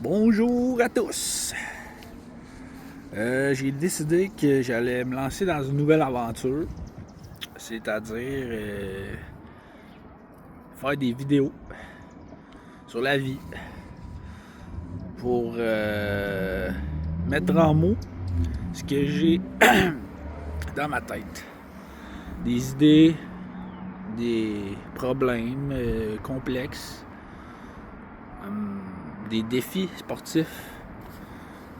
Bonjour à tous! J'ai décidé que j'allais me lancer dans une nouvelle aventure, c'est-à-dire faire des vidéos sur la vie pour mettre en mots ce que j'ai dans ma tête. Des idées, des problèmes complexes, des défis sportifs,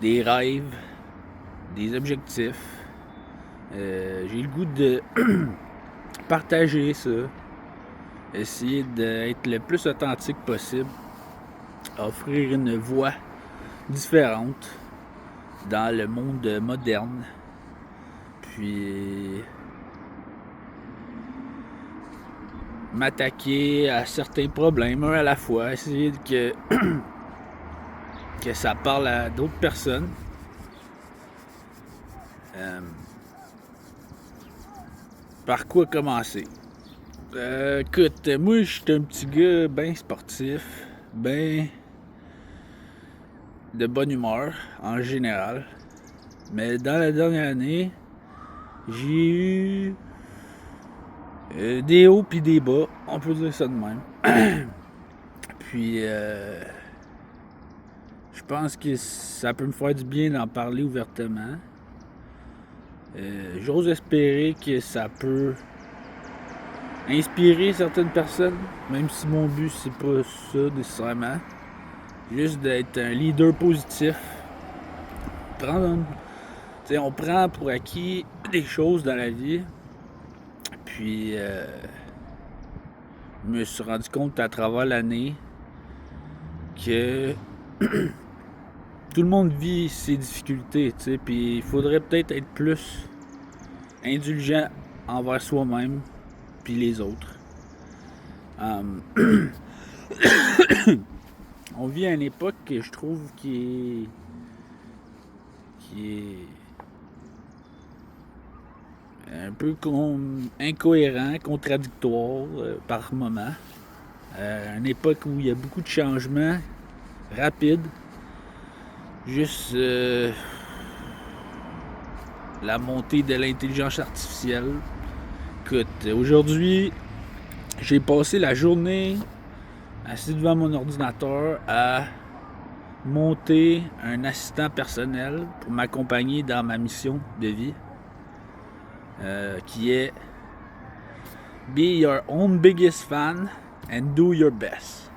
des rêves, des objectifs. J'ai le goût de partager ça, essayer d'être le plus authentique possible, offrir une voix différente dans le monde moderne, puis m'attaquer à certains problèmes un à la fois, essayer que ça parle à d'autres personnes. Par quoi commencer? Écoute, moi je suis un petit gars bien sportif, bien de bonne humeur en général. Mais dans la dernière année, j'ai eu des hauts puis des bas, on peut dire ça de même. Puis je pense que ça peut me faire du bien d'en parler ouvertement. J'ose espérer que ça peut inspirer certaines personnes, même si mon but c'est pas ça nécessairement. Juste d'être un leader positif. On prend pour acquis des choses dans la vie. Puis je me suis rendu compte à travers l'année que tout le monde vit ses difficultés, tu sais, puis il faudrait peut-être être plus indulgent envers soi-même puis les autres. On vit à une époque que je trouve qui est un peu incohérent, contradictoire par moment. Une époque où il y a beaucoup de changements rapides. Juste la montée de l'intelligence artificielle. Écoute, aujourd'hui, j'ai passé la journée assis devant mon ordinateur à monter un assistant personnel pour m'accompagner dans ma mission de vie, qui est Be your own biggest fan and do your best.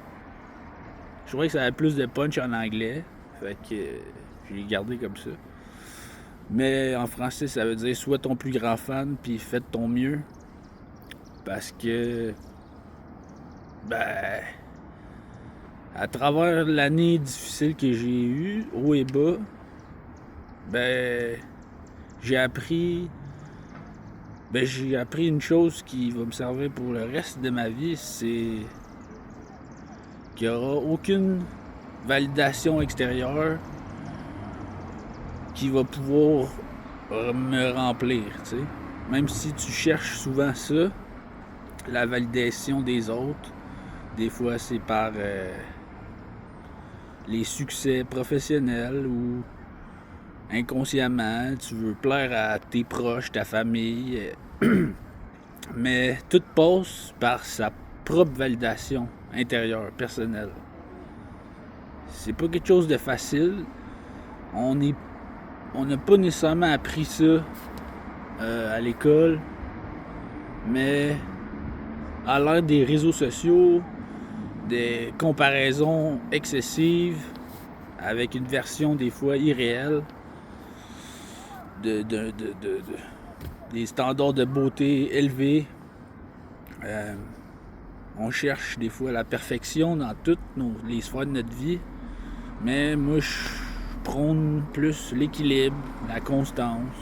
Je trouvais que ça avait plus de punch en anglais, fait que j'ai gardé comme ça. Mais en français, ça veut dire sois ton plus grand fan puis fais de ton mieux. Parce que, à travers l'année difficile que j'ai eue, haut et bas, j'ai appris une chose qui va me servir pour le reste de ma vie, c'est qu'il n'y aura aucune validation extérieure qui va pouvoir me remplir, tu sais. Même si tu cherches souvent ça, la validation des autres, des fois c'est par les succès professionnels ou inconsciemment, tu veux plaire à tes proches, ta famille, mais tout passe par sa propre validation intérieure, personnelle. C'est pas quelque chose de facile. On n'a pas nécessairement appris ça à l'école, mais à l'ère des réseaux sociaux, des comparaisons excessives avec une version des fois irréelle des standards de beauté élevés. On cherche des fois la perfection dans toutes les sphères de notre vie, mais moi je prône plus l'équilibre, la constance,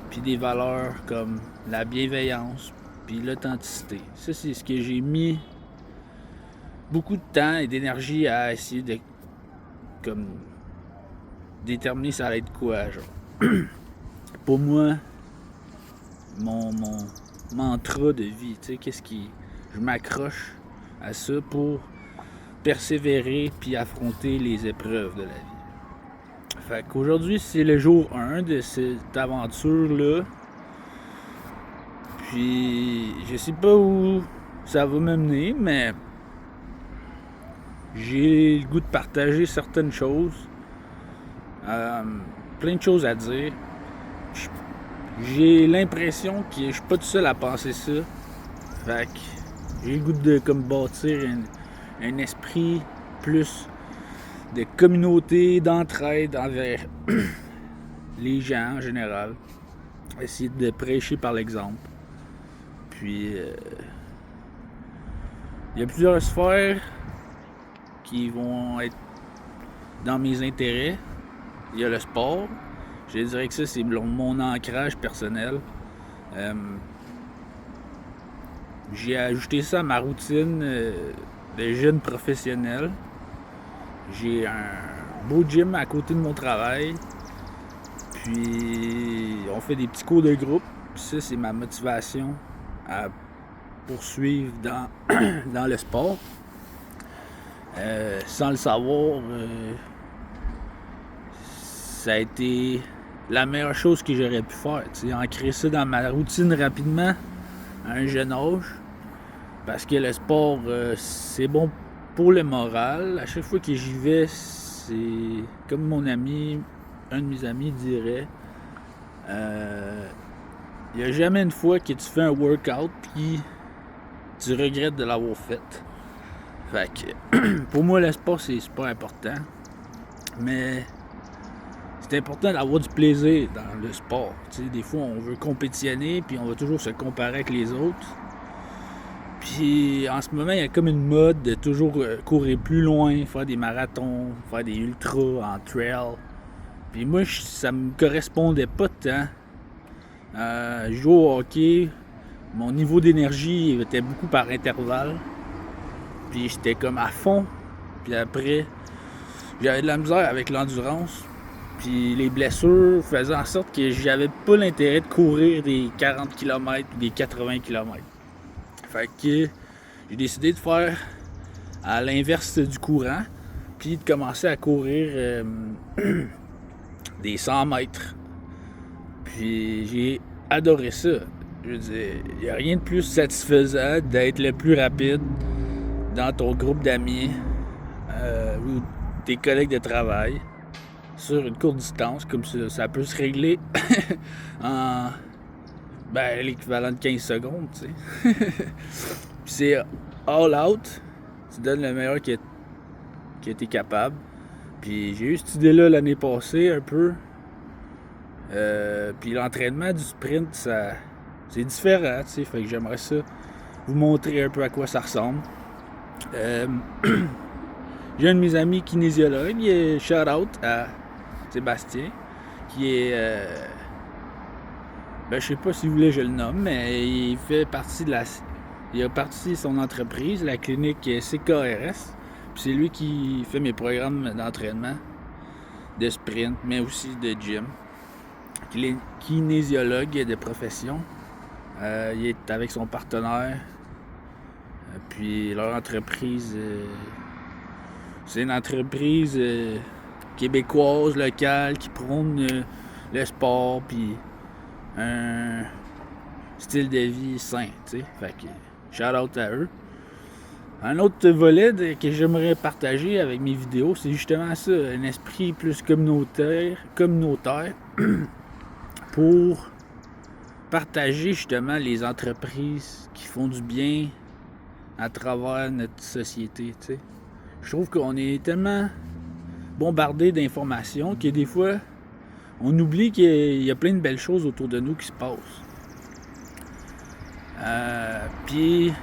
puis des valeurs comme la bienveillance, puis l'authenticité. Ça, c'est ce que j'ai mis beaucoup de temps et d'énergie à essayer de déterminer ça allait être quoi, genre. Pour moi, mon mantra de vie, tu sais, je m'accroche à ça pour persévérer puis affronter les épreuves de la vie. Fait qu'aujourd'hui, c'est le jour 1 de cette aventure-là. Puis, je sais pas où ça va m'amener, mais j'ai le goût de partager certaines choses. Plein de choses à dire. J'ai l'impression que je suis pas tout seul à penser ça. Fait que j'ai le goût de comme bâtir un esprit plus de communauté, d'entraide envers les gens en général. Essayer de prêcher par l'exemple. Puis il y a plusieurs sphères qui vont être dans mes intérêts. Il y a le sport. Je dirais que ça, c'est mon ancrage personnel. J'ai ajouté ça à ma routine de jeune professionnel. J'ai un beau gym à côté de mon travail. Puis on fait des petits cours de groupe. Puis ça, c'est ma motivation à poursuivre dans le sport. Sans le savoir, ça a été la meilleure chose que j'aurais pu faire. Ancrer ça dans ma routine rapidement à un jeune âge. Parce que le sport, c'est bon pour le moral. À chaque fois que j'y vais, c'est comme un de mes amis dirait, il n'y a jamais une fois que tu fais un workout puis tu regrettes de l'avoir fait. Fait que pour moi, le sport, c'est super important. Mais c'est important d'avoir du plaisir dans le sport. Des fois, on veut compétitionner puis on va toujours se comparer avec les autres. Puis en ce moment, il y a comme une mode de toujours courir plus loin, faire des marathons, faire des ultras en trail. Puis moi, ça me correspondait pas tant. Je jouais au hockey, mon niveau d'énergie était beaucoup par intervalle. Puis j'étais comme à fond. Puis après, j'avais de la misère avec l'endurance. Puis les blessures faisaient en sorte que j'avais pas l'intérêt de courir des 40 km ou des 80 km. Fait que j'ai décidé de faire à l'inverse du courant, puis de commencer à courir des 100 mètres. Puis j'ai adoré ça. Je veux dire, il n'y a rien de plus satisfaisant d'être le plus rapide dans ton groupe d'amis ou tes collègues de travail sur une courte distance, comme ça peut se régler en l'équivalent de 15 secondes, tu sais. Puis c'est all out. Tu donnes le meilleur que t'es capable. Puis j'ai eu cette idée-là l'année passée un peu. Puis l'entraînement du sprint, c'est différent, tu sais. Fait que j'aimerais ça vous montrer un peu à quoi ça ressemble. J'ai un de mes amis kinésiologues, shout out à Sébastien, qui est je sais pas si vous voulez que je le nomme, mais il fait partie il a parti son entreprise, la clinique CKRS. Puis c'est lui qui fait mes programmes d'entraînement, de sprint, mais aussi de gym. Kinésiologue de profession. Il est avec son partenaire. Puis leur entreprise, c'est une entreprise québécoise, locale, qui prône le sport, puis un style de vie sain, tu sais. Fait que shout out à eux. Un autre volet que j'aimerais partager avec mes vidéos, c'est justement ça, un esprit plus communautaire pour partager justement les entreprises qui font du bien à travers notre société, tu sais. Je trouve qu'on est tellement bombardé d'informations que des fois, on oublie qu'il y a plein de belles choses autour de nous qui se passent. Puis,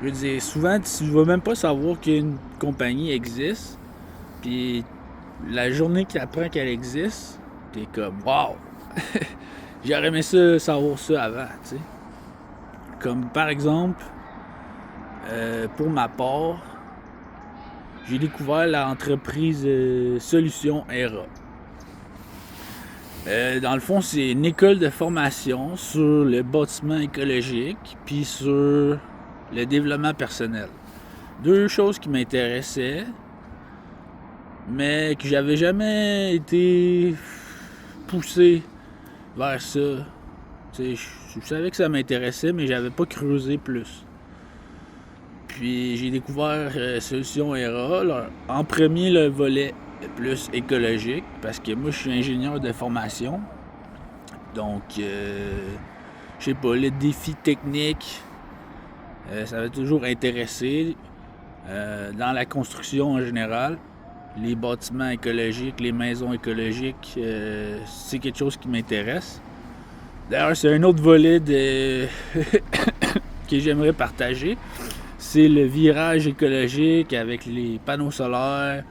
je veux dire, souvent, tu vas même pas savoir qu'une compagnie existe. Puis, la journée que tu apprends qu'elle existe, t'es comme, wow! J'aurais aimé ça, savoir ça avant, tu sais. Comme par exemple, pour ma part, j'ai découvert l'entreprise Solutions ERA. Dans le fond, c'est une école de formation sur le bâtiment écologique puis sur le développement personnel. deux choses qui m'intéressaient, mais que j'avais jamais été poussé vers ça. Je savais que ça m'intéressait, mais j'avais pas creusé plus. Puis j'ai découvert Solutions ERA. En premier, le volet plus écologique, parce que moi, je suis ingénieur de formation. Donc, je sais pas, les défis techniques, ça m'a toujours intéressé. Dans la construction en général, les bâtiments écologiques, les maisons écologiques, c'est quelque chose qui m'intéresse. D'ailleurs, c'est un autre volet que j'aimerais partager. C'est le virage écologique avec les panneaux solaires,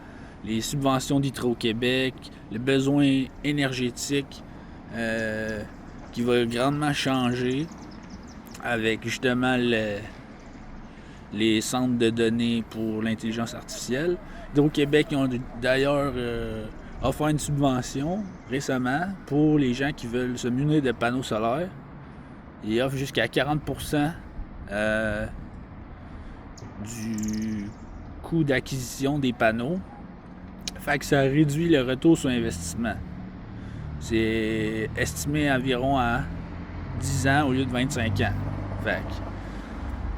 les subventions d'Hydro-Québec, le besoin énergétique qui va grandement changer avec justement les centres de données pour l'intelligence artificielle. Hydro-Québec ont d'ailleurs offert une subvention récemment pour les gens qui veulent se munir de panneaux solaires. Ils offrent jusqu'à 40% du coût d'acquisition des panneaux. Fait que ça réduit le retour sur investissement. C'est estimé environ à 10 ans au lieu de 25 ans. Fait que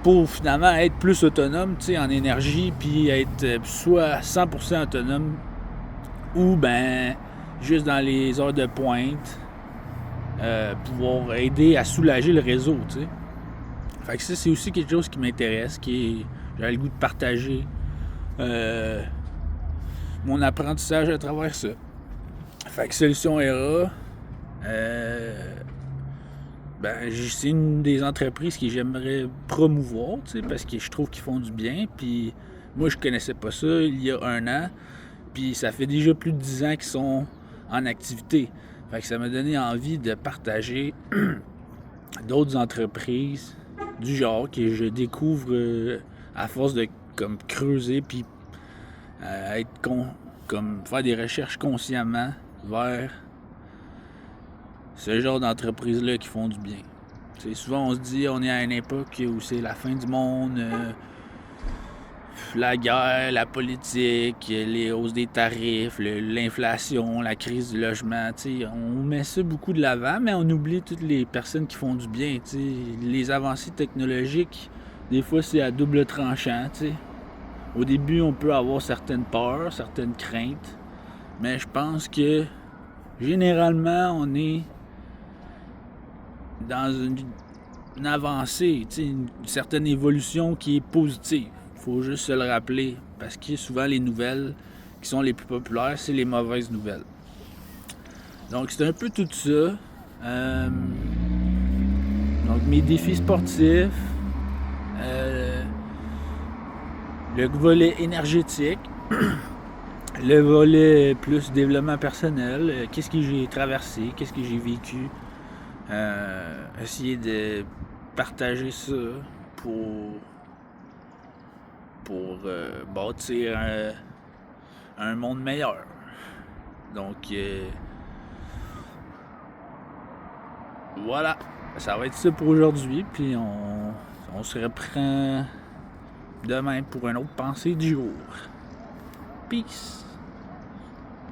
pour finalement être plus autonome en énergie, puis être soit 100% autonome ou ben juste dans les heures de pointe, pouvoir aider à soulager le réseau. T'sais. Fait que ça, c'est aussi quelque chose qui m'intéresse, j'ai le goût de partager mon apprentissage à travers ça. Fait que Solutions ERA, c'est une des entreprises que j'aimerais promouvoir, parce que je trouve qu'ils font du bien. Puis moi, je connaissais pas ça il y a un an. Puis ça fait déjà plus de 10 ans qu'ils sont en activité. Fait que ça m'a donné envie de partager d'autres entreprises du genre que je découvre à force de comme creuser puis faire des recherches consciemment vers ce genre d'entreprises-là qui font du bien. T'sais, souvent on se dit on est à une époque où c'est la fin du monde, la guerre, la politique, les hausses des tarifs, l'inflation, la crise du logement. On met ça beaucoup de l'avant, mais on oublie toutes les personnes qui font du bien. Les avancées technologiques, des fois c'est à double tranchant. Au début, on peut avoir certaines peurs, certaines craintes, mais je pense que généralement, on est dans une avancée, une certaine évolution qui est positive. Il faut juste se le rappeler, parce que souvent les nouvelles qui sont les plus populaires, c'est les mauvaises nouvelles. Donc c'est un peu tout ça. Donc mes défis sportifs, le volet énergétique, le volet plus développement personnel, qu'est-ce que j'ai traversé, qu'est-ce que j'ai vécu, essayer de partager ça pour bâtir un monde meilleur. Donc voilà, ça va être ça pour aujourd'hui, puis on se reprend demain pour une autre pensée du jour. Peace!